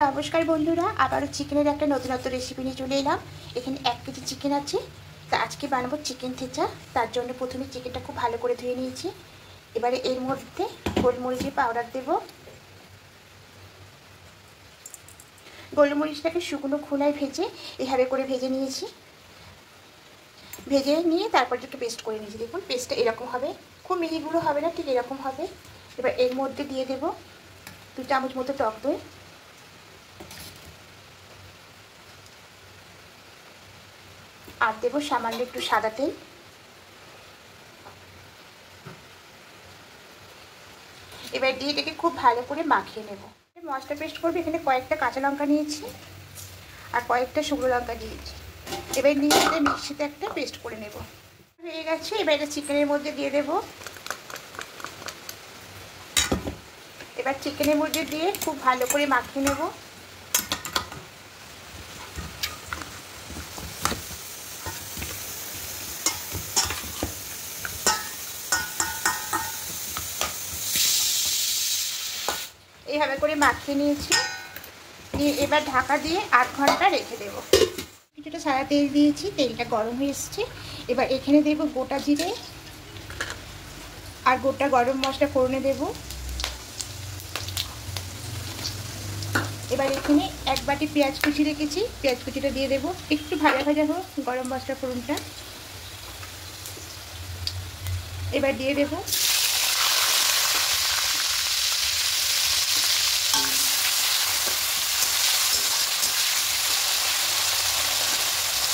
নমস্কার বন্ধুরা, আবারও চিকেনের একটা নতুনত্ব রেসিপি নিয়ে চলে এলাম। এখানে 1 কেজি চিকেন আছে। তা আজকে বানাবো চিকেন থেচা। তার জন্য প্রথমে চিকেনটা খুব ভালো করে ধুয়ে নিয়েছি। এবারে এর মধ্যে গোলমরিচের পাউডার দেব। গোলমরিচটাকে শুকনো খোলায় ভেজে এভাবে করে ভেজে নিয়েছি। ভেজে নিয়ে তারপর একটু পেস্ট করে নিয়েছি। দেখুন পেস্টটা এরকম হবে, খুব মিহিগুলো হবে না, ঠিক এরকম হবে। এবার এর মধ্যে দিয়ে দেব 2 চামচ মতো টক দই, আর দেবো সামান্য একটু সাদা তেল। এবার দিয়ে এটাকে খুব ভালো করে মাখিয়ে নেব। মশলা পেস্ট করবো। এখানে কয়েকটা কাঁচা লঙ্কা নিয়েছি আর কয়েকটা শুকনো লঙ্কা দিয়েছি। এবার নিয়ে এটা মিক্সিতে একটা পেস্ট করে নেব। হয়ে গেছে। এবার এটা চিকেনের মধ্যে দিয়ে দেব। এবার চিকেনের মধ্যে দিয়ে খুব ভালো করে মাখিয়ে নেব। এইভাবে করে মাখিয়ে নিয়েছি। দিয়ে এবার ঢাকা দিয়ে 8 ঘন্টা রেখে দেব। কিছুটা সাদা তেল দিয়েছি, তেলটা গরম হয়ে এসছে। এবার এখানে দেব গোটা জিরে আর গোটা গরম মশলা ফোড়নে দেব। এবার এখানে 1 বাটি পেঁয়াজ কুচি রেখেছি, পেঁয়াজ কুচিটা দিয়ে দেব। একটু ভাজা ভাজা হোক গরম মশলা ফোড়নটা। এবার দিয়ে দেব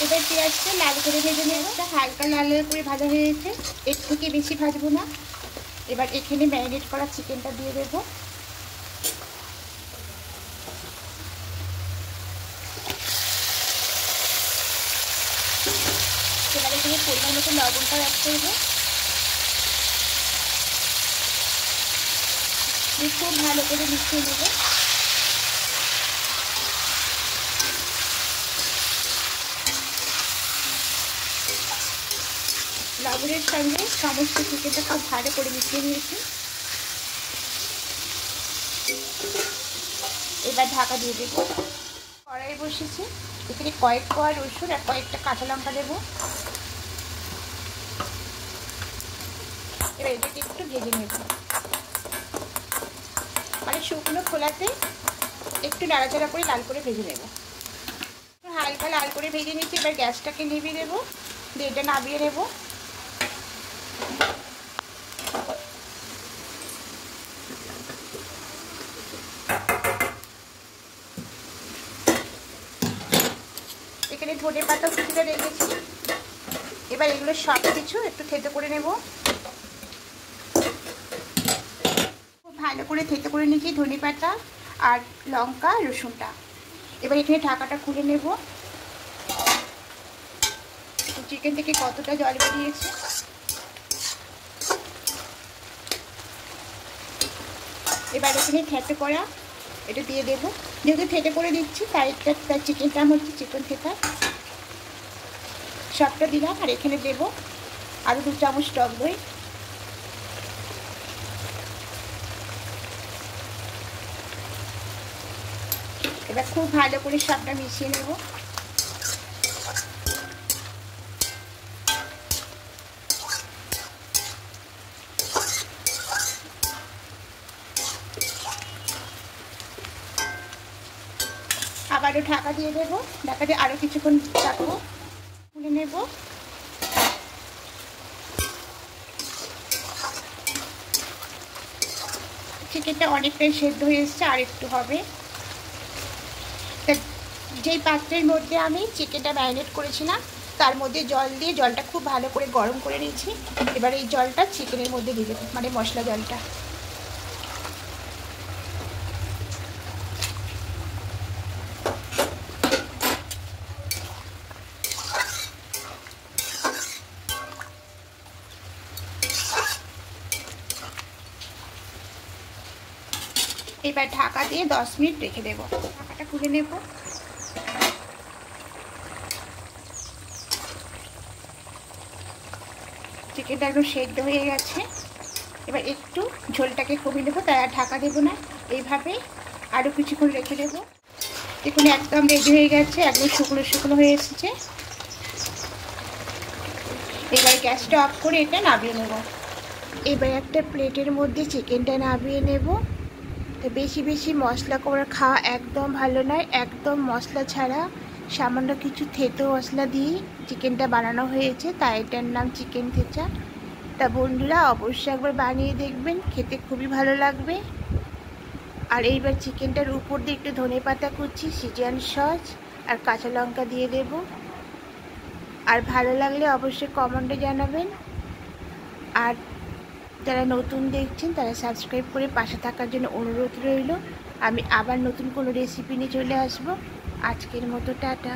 এবার পেঁয়াজটা লাল করে ভেজে নেব। হালকা লাল করে ভাজা হয়ে গেছে, এর থেকে বেশি ভাজবো না। এবার এখানে ম্যারিনেট করা চিকেনটা দিয়ে দেব। এবার এখানে পরিমাণ মতো লবণটা অ্যাড করবো। খুব ভালো করে মিশিয়ে নেব। লবণের সঙ্গে সমস্ত চিকেনটা খুব ভালো করে মিশিয়ে নিয়েছি। এবার ঢাকা দিয়ে দেবো। কড়াই বসেছি, এখানে কয়েক কোয়া রসুন আর কয়েকটা কাঁচা লঙ্কা দেবো। এবার এটাকে একটু ভেজে নেব, মানে শুকনো খোলাতে একটু নাড়াচাড়া করে লাল করে ভেজে নেব। হালকা লাল করে ভেজে নিচ্ছি। এবার গ্যাসটাকে নিভিয়ে দেবো, দিয়ে এটা নামিয়ে নেব। এখানে ধনে পাতা কিছুটা রেখেছি। এবার এগুলো সব কিছু একটু থেতো করে নেব। খুব ভালো করে থেতো করে নিয়েছি ধনে পাতা আর লঙ্কা রসুনটা। এবার এখানে ঢাকাটা খুলে নেব। চিকেন থেকে কতটা জল বেরিয়েছে। এবার এখানে থেতো করা এটা দিয়ে দেবো। যেহেতু থেতো করে দিচ্ছি তাই তার চিকেনটা হচ্ছে চিকেন থেতা। সবটা দিলাম। আর এখানে দেবো আরও 2 চামচ টক দই। এবার খুব ভালো করে সবটা মিশিয়ে নেব। আবারও ঢাকা দিয়ে দেবো। ঢাকা দিয়ে আরও কিছুক্ষণ রাখবো। তুলে নেব। চিকেনটা অনেকটাই সেদ্ধ হয়ে এসছে, আর একটু হবে। যেই পাত্রের মধ্যে আমি চিকেনটা ম্যারিনেট করেছিলাম তার মধ্যে জল দিয়ে জলটা খুব ভালো করে গরম করে নিয়েছি। এবার এই জলটা চিকেনের মধ্যে দিয়ে দেবো, মানে মশলা জলটা। এবার ঢাকা দিয়ে 10 মিনিট রেখে দেবো। ঢাকাটা খুলে নেব। চিকেনটা একদম সেদ্ধ হয়ে গেছে। এবার একটু ঝোলটাকে কমিয়ে নেবো, তাই আর ঢাকা দেবো না। এইভাবে আরও কিছুক্ষণ রেখে দেবো। দেখুন একদম রেডি হয়ে গেছে, একদম শুকনো শুকনো হয়ে এসেছে। এবার গ্যাসটা অফ করে এটা নামিয়ে নেব। এবার একটা প্লেটের মধ্যে চিকেনটা নামিয়ে নেব। তো বেশি বেশি মশলা করে খাওয়া একদম ভালো নয়, একদম মশলা ছাড়া সামান্য কিছু থেতো মশলা দিয়েই চিকেনটা বানানো হয়েছে, তাই এটার নাম চিকেন থেচা। তা বন্ধুরা অবশ্যই একবার বানিয়ে দেখবেন, খেতে খুবই ভালো লাগবে। আর এইবার চিকেনটার উপর দিয়ে একটু ধনেপাতা কুচি, সিজান সস আর কাঁচা লঙ্কা দিয়ে দেব। আর ভালো লাগলে অবশ্যই কমেন্টে জানাবেন। আর যারা নতুন দেখছেন তারা সাবস্ক্রাইব করে পাশে থাকার জন্য অনুরোধ রইল। আমি আবার নতুন কোনো রেসিপি নিয়ে চলে আসবো। আজকের মতো টাটা।